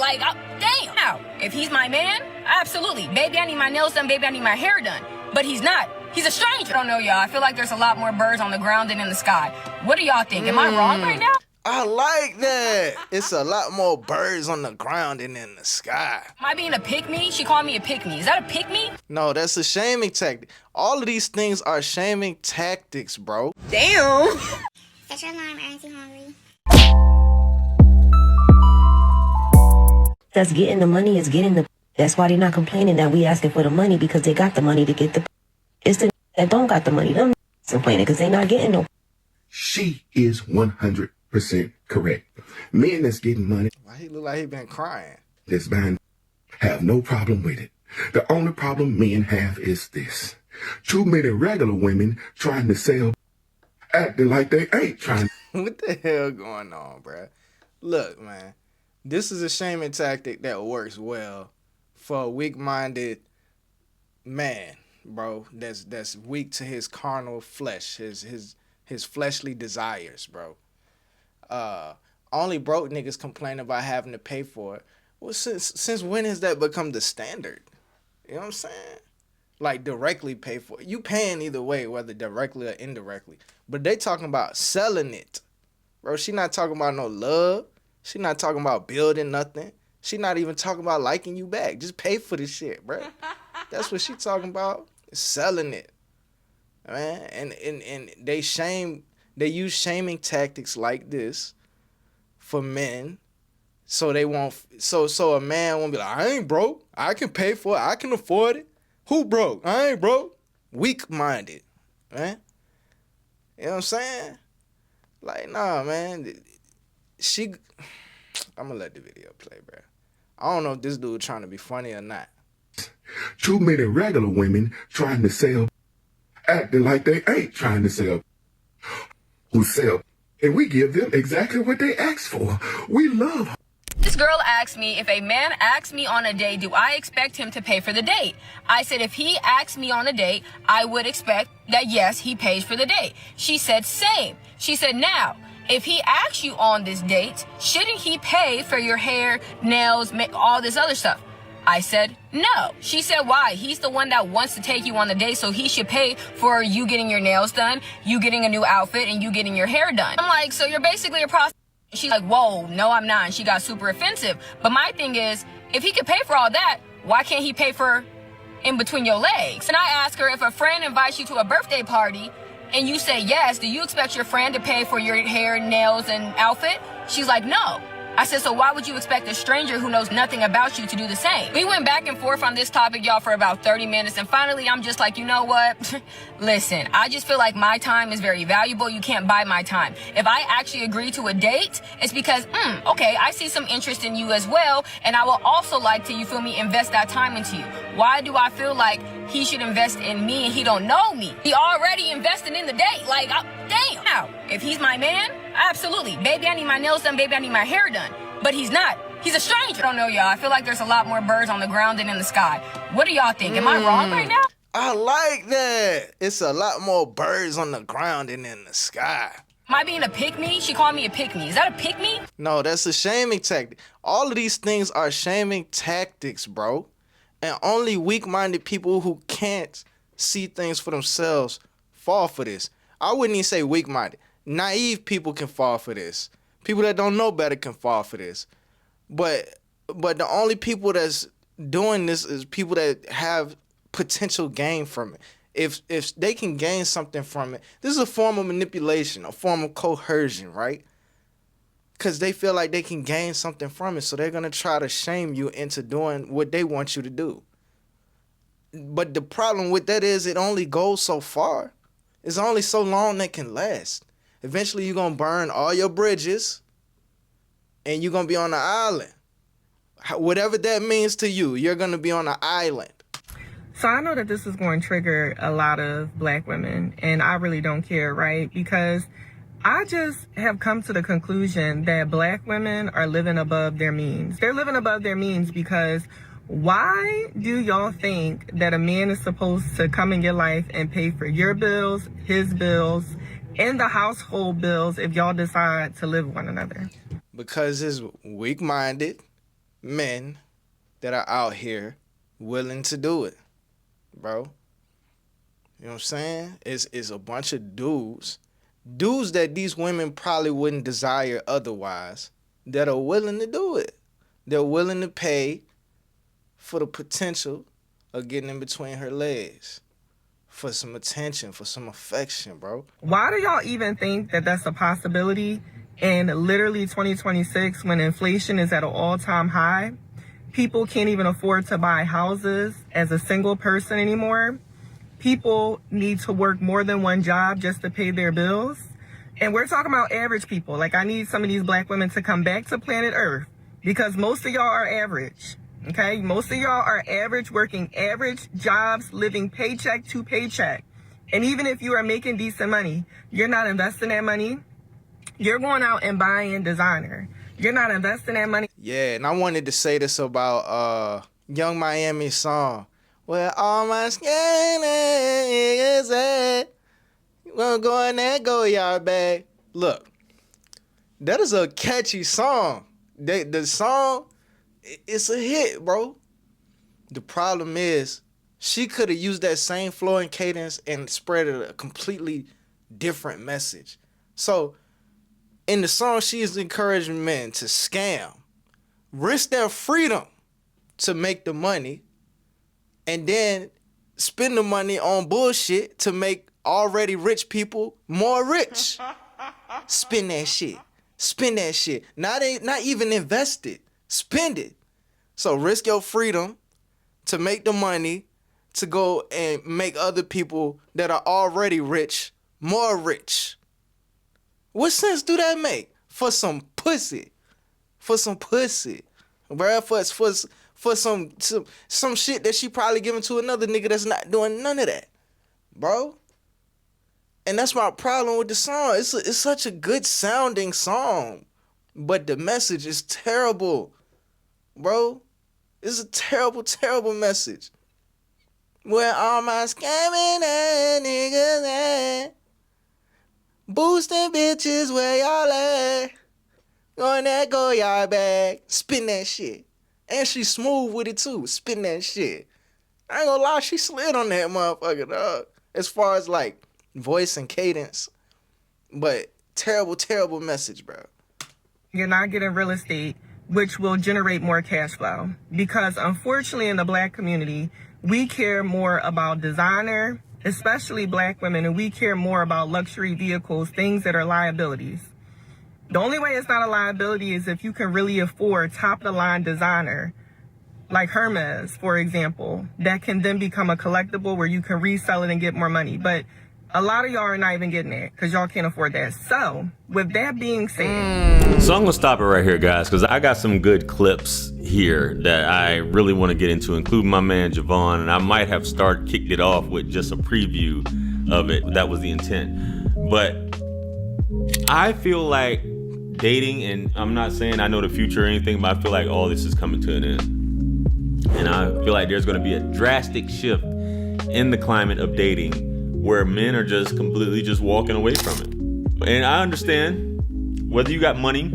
Like, damn. Now, if he's my man, absolutely. Baby, I need my nails done. Baby, I need my hair done. But he's not. He's a stranger. I don't know, y'all. I feel like there's a lot more birds on the ground than in the sky. What do y'all think? Am I wrong right now? I like that. It's a lot more birds on the ground than in the sky. Am I being a pick-me? She called me a pick-me. Is that a pick-me? No, that's a shaming tactic. All of these things are shaming tactics, bro. Damn. Set your alarm, aren't you hungry? That's getting the money is getting the... That's why they're not complaining that we asking for the money, because they got the money to get the... It's the that don't got the money. Them complaining because they not getting no... She is 100% correct. Men that's getting money... Why he look like he been crying? That's buying... have no problem with it. The only problem men have is this. Too many regular women trying to sell... acting like they ain't trying... What the hell going on, bruh? Look, man. This is a shaming tactic that works well for a weak-minded man, bro. That's weak to his carnal flesh, his fleshly desires, bro. Only broke niggas complain about having to pay for it. Well, since when has that become the standard? You know what I'm saying? Like, directly pay for it. You paying either way, whether directly or indirectly. But they talking about selling it. Bro, she not talking about no love. She not talking about building nothing. She not even talking about liking you back. Just pay for this shit, bro. That's what she talking about. Selling it. Man. And they use shaming tactics like this for men. So they won't so a man won't be like, I ain't broke. I can pay for it. I can afford it. Who broke? I ain't broke. Weak-minded, man. You know what I'm saying? Like, nah, man. I'm gonna let the video play, bro. I don't know if this dude trying to be funny or not. Too many regular women trying to sell... acting like they ain't trying to sell... who sell... and we give them exactly what they ask for. We love her. This girl asked me, if a man asks me on a date, do I expect him to pay for the date? I said, if he asks me on a date, I would expect that, yes, he pays for the date. She said, same. She said, now, if he asks you on this date, shouldn't he pay for your hair, nails, all this other stuff? I said, no. She said, why? He's the one that wants to take you on the date, so he should pay for you getting your nails done, you getting a new outfit, and you getting your hair done. I'm like, so you're basically a prostitute. She's like, whoa, no, I'm not. And she got super offensive. But my thing is, if he could pay for all that, why can't he pay for in between your legs? And I asked her, if a friend invites you to a birthday party and you say yes, do you expect your friend to pay for your hair, nails, and outfit? She's like, no. I said, so why would you expect a stranger who knows nothing about you to do the same? We went back and forth on this topic, y'all, for about 30 minutes. And finally, I'm just like, you know what? Listen, I just feel like my time is very valuable. You can't buy my time. If I actually agree to a date, it's because, okay, I see some interest in you as well. And I will also like to, you feel me, invest that time into you. Why do I feel like he should invest in me and he don't know me? He already invested in the date. Like, damn. Now, if he's my man, absolutely. Baby, I need my nails done. Baby, I need my hair done. But he's not. He's a stranger. I don't know, y'all. I feel like there's a lot more birds on the ground than in the sky. What do y'all think? Am I wrong right now? I like that. It's a lot more birds on the ground than in the sky. Am I being a pick-me? She called me a pick-me. Is that a pick-me? No, that's a shaming tactic. All of these things are shaming tactics, bro. And only weak-minded people who can't see things for themselves fall for this. I wouldn't even say weak-minded. Naive people can fall for this. People that don't know better can fall for this. But the only people that's doing this is people that have potential gain from it. If they can gain something from it, this is a form of manipulation, a form of coercion, right? Because they feel like they can gain something from it, so they're going to try to shame you into doing what they want you to do. But the problem with that is it only goes so far. It's only so long that can last. Eventually, you're going to burn all your bridges, and you're going to be on an island. Whatever that means to you, you're going to be on an island. So I know that this is going to trigger a lot of black women, and I really don't care, right? Because I just have come to the conclusion that black women are living above their means. They're living above their means because why do y'all think that a man is supposed to come in your life and pay for your bills, his bills, and the household bills if y'all decide to live with one another? Because it's weak-minded, men that are out here willing to do it, bro. You know what I'm saying? It's a bunch of dudes that these women probably wouldn't desire otherwise, that are willing to do it. They're willing to pay for the potential of getting in between her legs, for some attention, for some affection, bro. Why do y'all even think that that's a possibility in literally 2026 when inflation is at an all-time high? People can't even afford to buy houses as a single person anymore. People need to work more than one job just to pay their bills. And we're talking about average people. Like, I need some of these black women to come back to planet Earth because most of y'all are average. Okay? Most of y'all are average, working average jobs, living paycheck to paycheck. And even if you are making decent money, you're not investing that money. You're going out and buying designer. You're not investing that money. Yeah, and I wanted to say this about Young Miami's song. Where all my skin is at. Gonna go in there, go yard bag. Look, that is a catchy song. The song, it's a hit, bro. The problem is, she could have used that same flow and cadence and spread a completely different message. So, in the song, she is encouraging men to scam, risk their freedom to make the money, and then spend the money on bullshit to make already rich people more rich. Spend that shit. Spend that shit. Not even invest it. Spend it. So risk your freedom to make the money to go and make other people that are already rich more rich. What sense do that make? For some pussy. For some pussy. Bruh, for some shit that she probably giving to another nigga that's not doing none of that. Bro. And that's my problem with the song. It's such a good sounding song. But the message is terrible. Bro. It's a terrible, terrible message. Where all my scamming ass niggas at? Boosting bitches where y'all at? Going that go yard bag. Spin that shit. And she smooth with it too. Spin that shit. I ain't gonna lie, she slid on that motherfucker, dog. As far as like voice and cadence. But terrible, terrible message, bro. You're not getting real estate, which will generate more cash flow. Because unfortunately in the black community, we care more about designer, especially black women, and we care more about luxury vehicles, things that are liabilities. The only way it's not a liability is if you can really afford top-of-the-line designer, like Hermes, for example, that can then become a collectible where you can resell it and get more money. But a lot of y'all are not even getting it because y'all can't afford that. So, with that being said... So I'm going to stop it right here, guys, because I got some good clips here that I really want to get into, including my man Javon, and I might have kicked it off with just a preview of it. That was the intent. But I feel like dating, and I'm not saying I know the future or anything, but I feel like all this is coming to an end. And I feel like there's going to be a drastic shift in the climate of dating where men are just completely just walking away from it. And I understand whether you got money,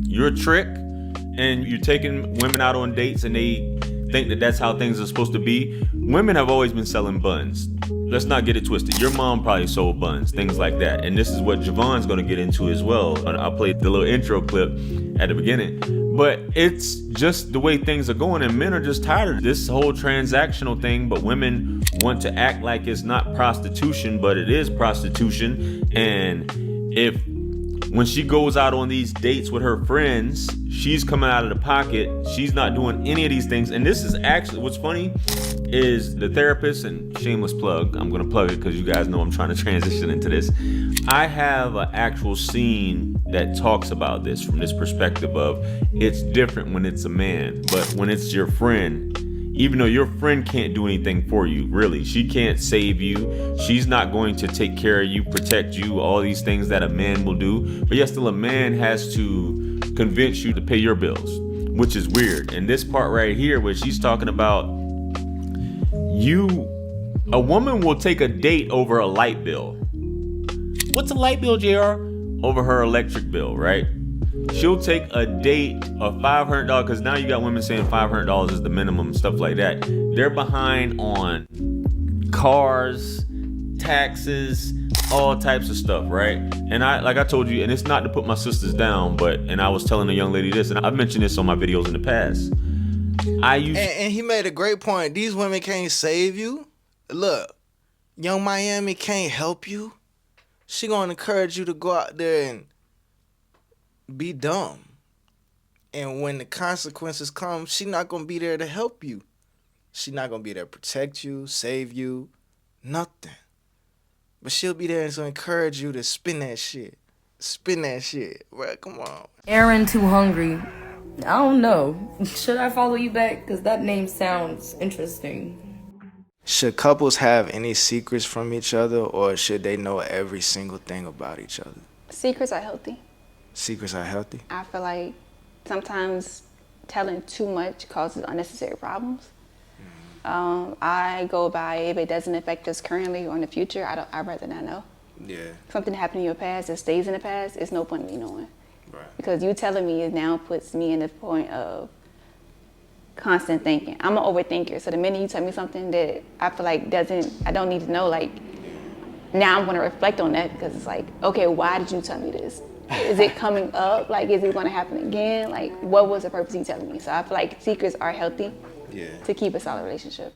you're a trick, and you're taking women out on dates and they think that that's how things are supposed to be. Women have always been selling buns. Let's not get it twisted. Your mom probably sold buns, things like that. And this is what Javon's going to get into as well. And I'll play the little intro clip at the beginning. But it's just the way things are going, and men are just tired of this whole transactional thing. But women want to act like it's not prostitution, but it is prostitution. And when she goes out on these dates with her friends, she's coming out of the pocket. She's not doing any of these things. And this is actually, what's funny is the therapist, and shameless plug, I'm going to plug it because you guys know I'm trying to transition into this. I have an actual scene that talks about this from this perspective of it's different when it's a man, but when it's your friend, even though your friend can't do anything for you, really, she can't save you. She's not going to take care of you, protect you, all these things that a man will do. But yet still a man has to convince you to pay your bills, which is weird. And this part right here where she's talking about a woman will take a date over a light bill. What's a light bill, JR? Over her electric bill, right? She'll take a date of $500, because now you got women saying $500 is the minimum, stuff like that. They're behind on cars, taxes, all types of stuff, right? And I told you, and it's not to put my sisters down, and I was telling a young lady this, and I've mentioned this on my videos in the past. And he made a great point. These women can't save you. Look, Young Miami can't help you. She gonna encourage you to go out there and be dumb. And when the consequences come, she not gonna be there to help you. She not gonna be there to protect you, save you, nothing. But she'll be there to encourage you to spin that shit. Spin that shit. Bro, come on. Aaron Too Hungry. I don't know. Should I follow you back? Because that name sounds interesting. Should couples have any secrets from each other, or should they know every single thing about each other? Secrets are healthy. Secrets are healthy? I feel like sometimes telling too much causes unnecessary problems. I go by, if it doesn't affect us currently or in the future, I'd rather not know. Yeah. Something happened in your past that stays in the past, it's no point in me knowing. Right. Because you telling me it now puts me in the point of constant thinking. I'm an overthinker, so the minute you tell me something that I feel like I don't need to know, like, now I'm gonna reflect on that, because it's like, okay, why did you tell me this? Is it coming up? Like, is it gonna happen again? Like, what was the purpose of you telling me? So I feel like secrets are healthy to keep a solid relationship.